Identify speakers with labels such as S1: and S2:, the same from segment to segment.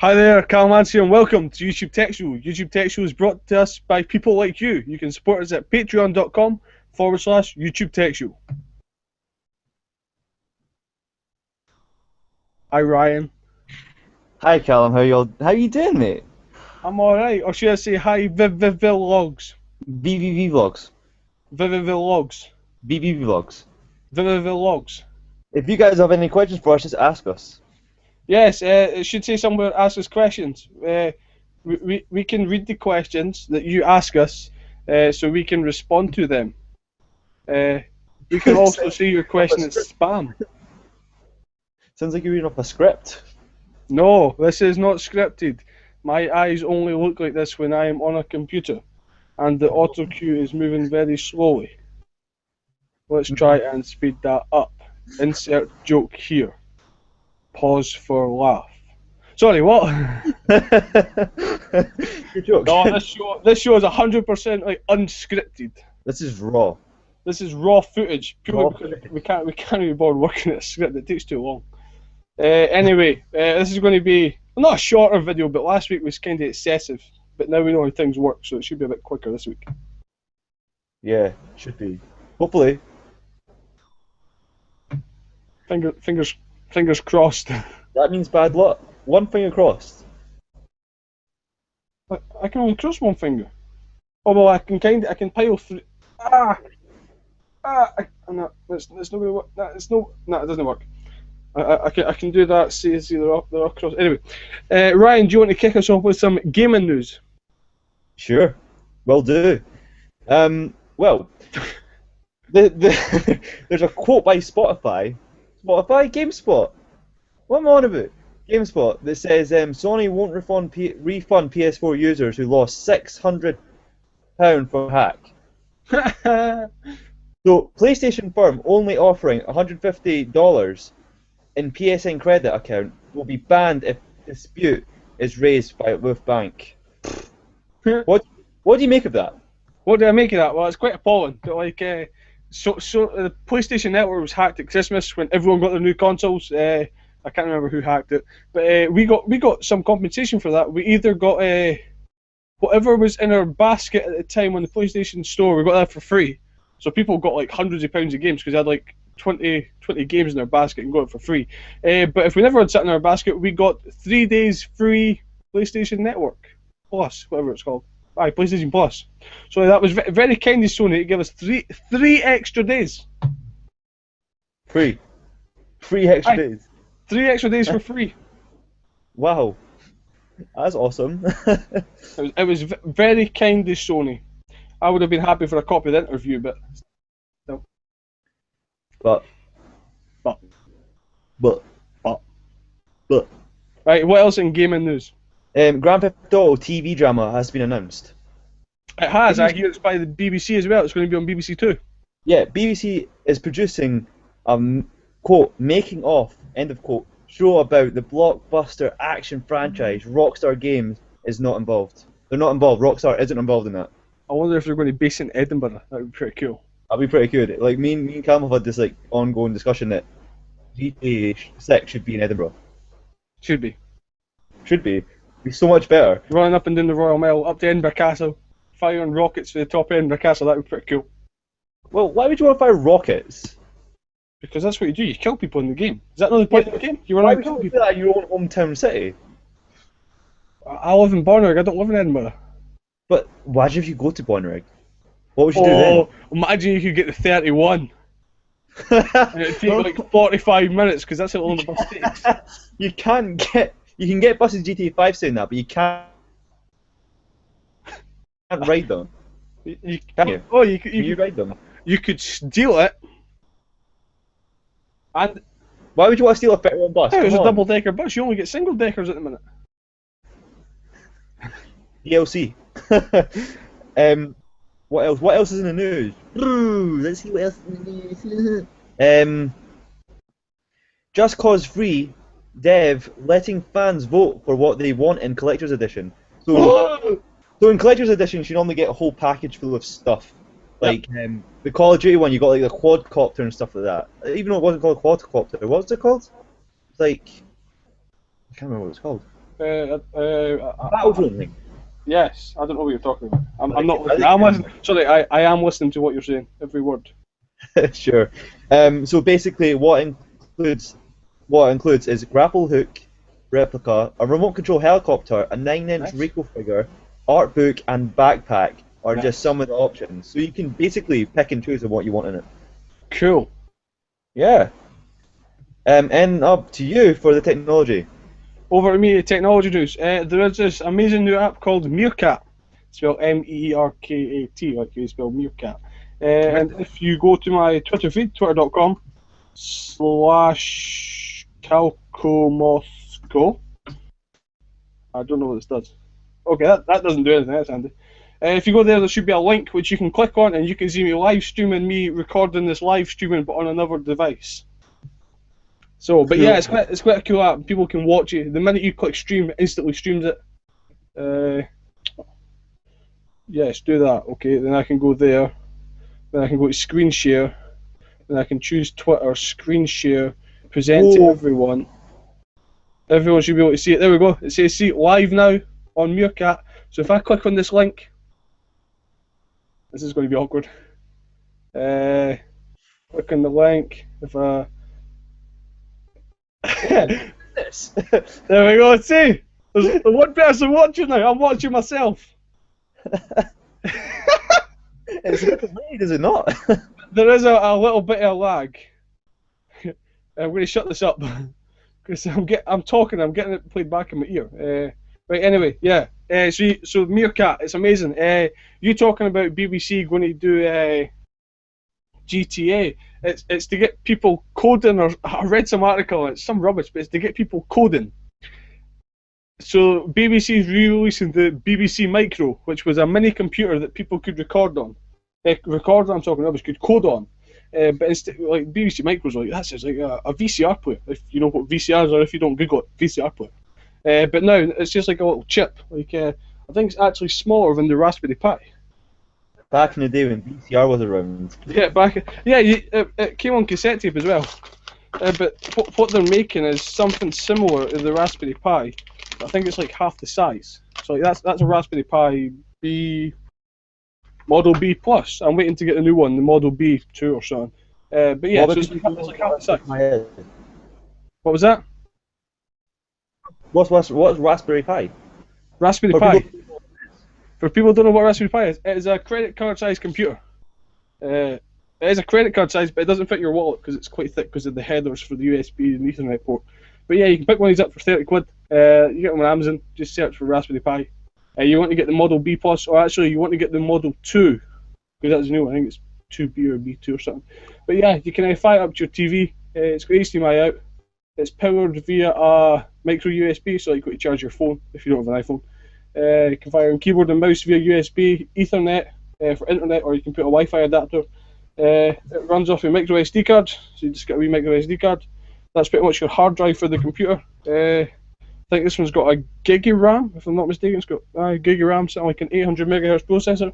S1: Hi there, Cal Mancy, and welcome to YouTube Tech Show. YouTube Tech Show is brought to us by people like you. You can support us at patreon.com/YouTube Tech Show. Hi Ryan.
S2: Hi Callum, how you doing, mate?
S1: I'm alright, or should I say hi Vlogs?
S2: BBV vlogs.
S1: Vlogs.
S2: BBV vlogs.
S1: Vlogs.
S2: If you guys have any questions for us, just ask us.
S1: Yes, it should say somewhere ask us questions. We can read the questions that you ask us, so we can respond to them. We can also see your question as spam.
S2: Sounds like you're reading off a script.
S1: No, this is not scripted. My eyes only look like this when I am on a computer, and the auto cue is moving very slowly. Let's try and speed that up. Insert joke here. Pause for laugh. Sorry, what?
S2: Good joke.
S1: No, this show is 100% like unscripted.
S2: This is raw.
S1: This is raw footage. Purely because we can't be bothered working at a script. It takes too long. Anyway, this is going to be not a shorter video, but last week was kind of excessive. But now we know how things work, so it should be a bit quicker this week.
S2: Yeah, should be. Hopefully.
S1: Fingers crossed.
S2: That means bad luck. One finger crossed.
S1: I can only cross one finger. Oh well, I can pile through. No, it's not going to work. No, it doesn't work. I can do that. See, they're all crossed. Anyway, Ryan, do you want to kick us off with some gaming news?
S2: Sure, will do. Well, there's a quote by Spotify, GameSpot. What am I on about? GameSpot that says Sony won't refund PS4 users who lost £600 from hack. So PlayStation firm only offering $150 in PSN credit account will be banned if dispute is raised with bank. What do you make of that?
S1: What do I make of that? Well, it's quite appalling. But like, so the PlayStation Network was hacked at Christmas when everyone got their new consoles. I can't remember who hacked it, but we got some compensation for that. We either got whatever was in our basket at the time on the PlayStation Store, we got that for free. So people got like hundreds of pounds of games because they had like 20 games in their basket and got it for free. But if we never had sat in our basket, we got 3 days free PlayStation Network Plus, whatever it's called. Aye, PlayStation Plus. So that was very kind of Sony to give us three extra days.
S2: Free extra days.
S1: 3 extra days for free.
S2: Wow, that's awesome.
S1: It was very kind of Sony. I would have been happy for a copy of the interview, but no.
S2: But.
S1: Right, what else in gaming news?
S2: Grand Theft Auto TV drama has been announced.
S1: It has. I hear it's by the BBC as well. It's going to be on BBC Two.
S2: Yeah, BBC is producing quote making of end of quote show about the blockbuster action franchise Rockstar Games is not involved. They're not involved. Rockstar isn't involved in that.
S1: I wonder if they're going to base it in Edinburgh. That would be pretty cool.
S2: That'd be pretty good. Like me and Cam have had this like ongoing discussion that GTA 6 should be in Edinburgh.
S1: Should be.
S2: Should be. Be so much better.
S1: Running up and down the Royal Mile, up to Edinburgh Castle, firing rockets for the top of Edinburgh Castle. That would be pretty cool.
S2: Well, why would you want to fire rockets?
S1: Because that's what you do. You kill people in the game. Is that not the point of the game? You run out and kill people.
S2: Why would you do that in your own hometown city?
S1: I live in Bornwig. I don't live in Edinburgh.
S2: But imagine if you go to Bornwig. What would you do then?
S1: Imagine you could get the 31. And it'd take like 45 minutes because that's how long the bus takes.
S2: You can get buses GTA 5 saying that, but you can't ride them. Can you?
S1: Oh,
S2: Can you ride them?
S1: You could steal it. And
S2: why would you want to steal a 31 bus?
S1: it was
S2: Come
S1: a
S2: on.
S1: double-decker bus. You only get single-deckers at the minute.
S2: DLC. What else? What else is in the news? Let's see what else is in the news. Just Cause 3 dev letting fans vote for what they want in Collector's Edition. So in Collector's Edition, you normally get a whole package full of stuff. Like the Call of Duty one, you got like the quadcopter and stuff like that. Even though it wasn't called a quadcopter, what was it called? It's like I can't remember what it's called. Battlezone thing.
S1: Yes, I don't know what you're talking about. I'm not
S2: I
S1: listening. I'm listening. Sorry, I am listening to what you're saying, every word.
S2: Sure. So basically, what includes is grapple hook, replica, a remote control helicopter, a 9-inch
S1: Nice.
S2: Rico figure, art book, and backpack are
S1: Nice.
S2: just some of the options. So you can basically pick and choose of what you want in it.
S1: Cool.
S2: Yeah. And up to you for the technology.
S1: Over to me, technology news. There is this amazing new app called Meerkat. Spelled Meerkat, like you spell Meerkat. And if you go to my Twitter feed, twitter.com/calcomosco. I don't know what this does. Okay, that doesn't do anything, that's handy. If you go there should be a link which you can click on and you can see me live streaming, me recording this live streaming but on another device. So, but yeah, it's quite a cool app. People can watch it. The minute you click stream, it instantly streams it. Yes, do that. Okay, then I can go there. Then I can go to screen share. Then I can choose Twitter, screen share, present to everyone. Everyone should be able to see it. There we go. It says see it live now on Meerkat. So if I click on this link, this is going to be awkward. Click on the link. If I
S2: This.
S1: there we go. See, there's one person watching now. I'm watching myself.
S2: It's a bit delayed, is it not?
S1: There is a little bit of lag. I'm going to shut this up because I'm talking. I'm getting it played back in my ear. Right. Anyway, yeah. So Meerkat, it's amazing. You talking about BBC going to do GTA? It's to get people coding. Or I read some article. It's some rubbish, but it's to get people coding. So BBC is re-releasing the BBC Micro, which was a mini computer that people could record on. Record, I'm talking rubbish, could code on. But instead, like BBC Micro's like that sounds like a VCR player. If you know what VCRs are, if you don't Google it, VCR player. But now it's just like a little chip. Like I think it's actually smaller than the Raspberry Pi.
S2: Back in the day when VCR was around.
S1: Yeah, it came on cassette tape as well. But what they're making is something similar to the Raspberry Pi. I think it's like half the size. So like that's a Raspberry Pi B, Model B Plus. I'm waiting to get the new one, the Model B 2 or something. But yeah, so it's like half the size. What was that?
S2: What's Raspberry Pi?
S1: Raspberry Pi. For people who don't know what Raspberry Pi is, it is a credit card size computer. It is a credit card size, but it doesn't fit your wallet because it's quite thick because of the headers for the USB and Ethernet port. But yeah, you can pick one of these up for 30 quid. You get them on Amazon, just search for Raspberry Pi. You want to get the Model B Plus, or actually you want to get the Model 2, because that's new. I think it's 2B or B2 or something. But yeah, you can fire it up to your TV. It's got HDMI out. It's powered via a micro USB, so you got to charge your phone if you don't have an iPhone. You can fire in keyboard and mouse via USB, Ethernet for internet, or you can put a Wi-Fi adapter. It runs off a micro SD card, so you just get a wee micro SD card. That's pretty much your hard drive for the computer. I think this one's got a gig of RAM, if I'm not mistaken. It's got a gig of RAM, something like an 800 MHz processor.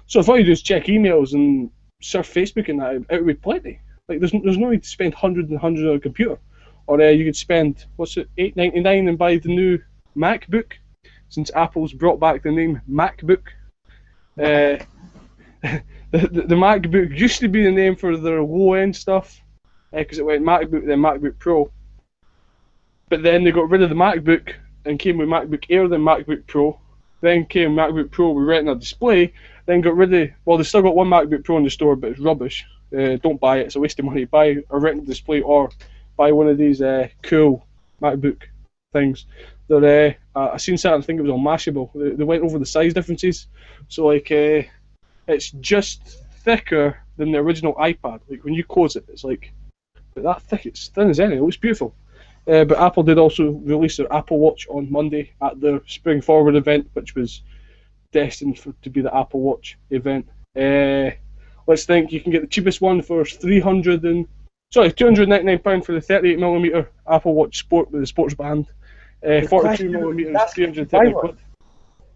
S1: So if all you do is check emails and surf Facebook and that, it would be plenty. Like there's no need to spend hundreds and hundreds on a computer. Or you could spend, $8.99 and buy the new MacBook, since Apple's brought back the name MacBook. The MacBook used to be the name for their low-end stuff, because it went MacBook, then MacBook Pro. But then they got rid of the MacBook and came with MacBook Air, then MacBook Pro. Then came MacBook Pro with Retina display. Then got rid of, well, they still got one MacBook Pro in the store, but it's rubbish. Don't buy it, it's a waste of money. Buy a Retina display or buy one of these cool MacBook things. They're, I seen something, I think it was on Mashable. They went over the size differences. So like, it's just thicker than the original iPad. Like when you close it, it's like that thick. It's thin as anything. It looks beautiful. But Apple did also release their Apple Watch on Monday at their Spring Forward event, which was destined to be the Apple Watch event. Let's think, you can get the cheapest one for £299 for the 38mm Apple Watch Sport with the sports band. 42mm is 330 quid.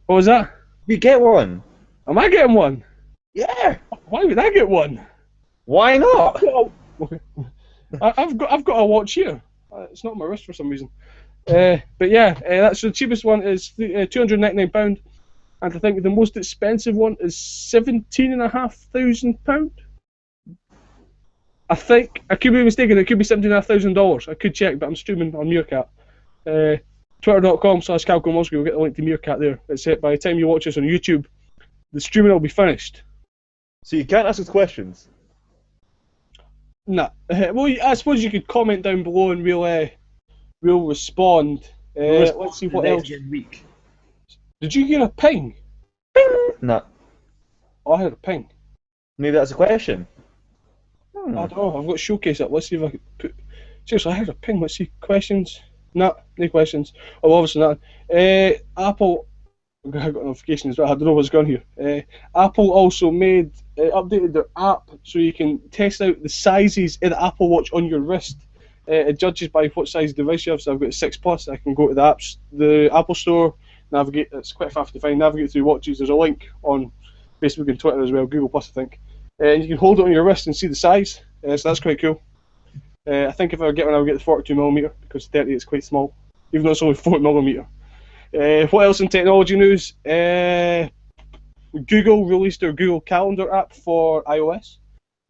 S1: What was that?
S2: You get one.
S1: Am I getting one?
S2: Yeah.
S1: Why would I get one?
S2: Why not?
S1: Okay. I've got a watch here. It's not on my wrist for some reason. But yeah, that's the cheapest one is £299, and I think the most expensive one is £17,500. I think I could be mistaken. It could be $17,500. I could check, but I'm streaming on Meerkat. Twitter.com/CalcoMoscow. You'll get the link to Meerkat there. It's it. By the time you watch this on YouTube, the streaming will be finished.
S2: So you can't ask us questions.
S1: Nah. Well, I suppose you could comment down below and we'll respond. Let's see what else.
S2: Week.
S1: Did you hear a ping?
S2: Nah.
S1: Oh, I heard a ping.
S2: Maybe that's a question.
S1: I don't know. I've got showcase up. Let's see if I can put. Seriously, I heard a ping. Let's see. Questions? No questions. Oh, obviously not. Apple. I got a notification as well. I don't know what's gone here. Apple also updated their app so you can test out the sizes of the Apple Watch on your wrist. It judges by what size device you have. So I've got a 6 Plus. I can go to the Apple Store, navigate. It's quite fast to find. Navigate through watches. There's a link on Facebook and Twitter as well. Google Plus, I think. And you can hold it on your wrist and see the size. So that's quite cool. I think if I get one, I'll get the 42mm because 30 is quite small, even though it's only 4mm. What else in technology news? Google released their Google Calendar app for iOS.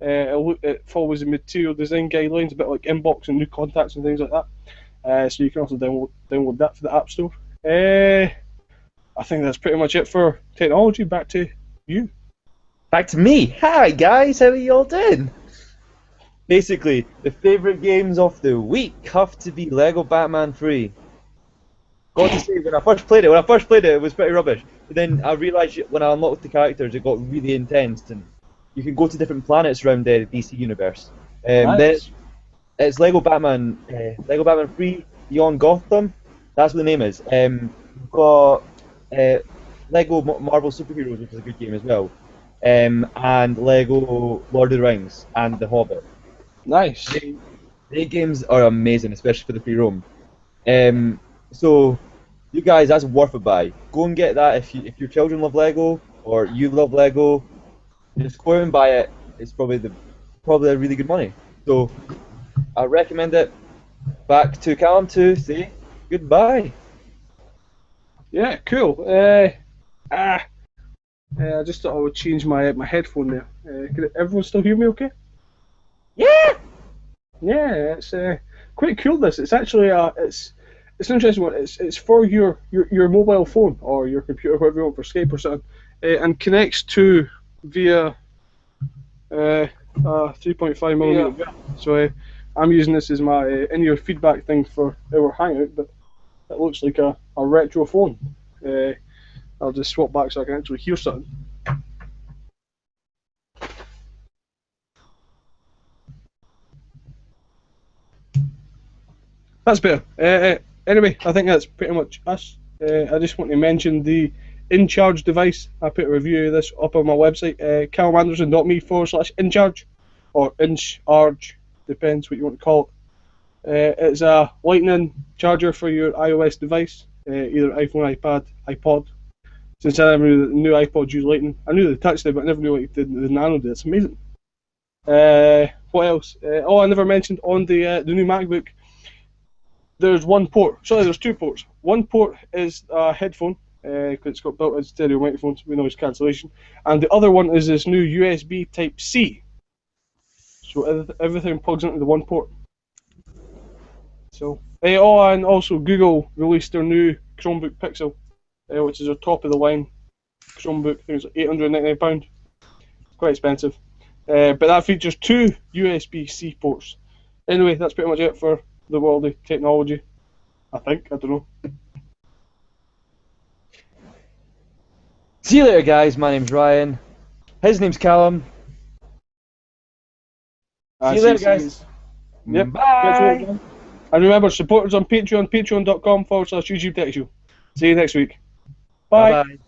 S1: It follows the material design guidelines, a bit like Inbox and new contacts and things like that. So you can also download that for the App Store. I think that's pretty much it for technology. Back to you.
S2: Back to me. Hi guys, how are you all doing? Basically, the favourite games of the week have to be Lego Batman 3. Got to say, when I first played it, it was pretty rubbish. But then I realised when I unlocked the characters, it got really intense, and you can go to different planets around the DC universe.
S1: Nice.
S2: Then it's Lego Batman 3 Beyond Gotham. That's what the name is. We've got Lego Marvel Superheroes, which is a good game as well. And Lego Lord of the Rings and The Hobbit.
S1: Nice.
S2: They games are amazing, especially for the free roam. So, you guys, that's worth a buy. Go and get that if your children love Lego or you love Lego. Just go out and buy it. It's probably a really good money. So, I recommend it. Back to Callum to say goodbye.
S1: Yeah, cool. I just thought I would change my headphone there. Can everyone still hear me okay?
S2: Yeah!
S1: Yeah, it's quite cool. It's actually it's an interesting one. It's for your mobile phone or your computer, whatever you want, for Skype or something, and connects to via 3.5mm. Yeah. So I'm using this as my in-ear feedback thing for our Hangout, but it looks like a retro phone. I'll just swap back so I can actually hear something. That's better. Anyway, I think that's pretty much us. I just want to mention the InCharge device. I put a review of this up on my website, callum.anderson.me/InCharge, or InCharge, depends what you want to call it. It's a lightning charger for your iOS device, either iPhone, iPad, iPod. Since I never knew that the new iPods use lightning. I knew the touch did, but I never knew what the nano did. It's amazing. What else? I never mentioned on the new MacBook, there's one port. Sorry, there's two ports. One port is a headphone, because it's got built-in stereo microphones with noise cancellation, and the other one is this new USB Type-C. So everything plugs into the one port. So, and also Google released their new Chromebook Pixel, which is their top-of-the-line Chromebook. I think it's like £899. Quite expensive. But that features two USB-C ports. Anyway, that's pretty much it for the world of technology. I think. I don't know.
S2: See you later, guys. My name's Ryan. His name's Callum. See you later, guys.
S1: Yep.
S2: Bye.
S1: And remember, support us on Patreon, patreon.com/YouTube Tech Show. See you next week. Bye.
S2: Bye-bye.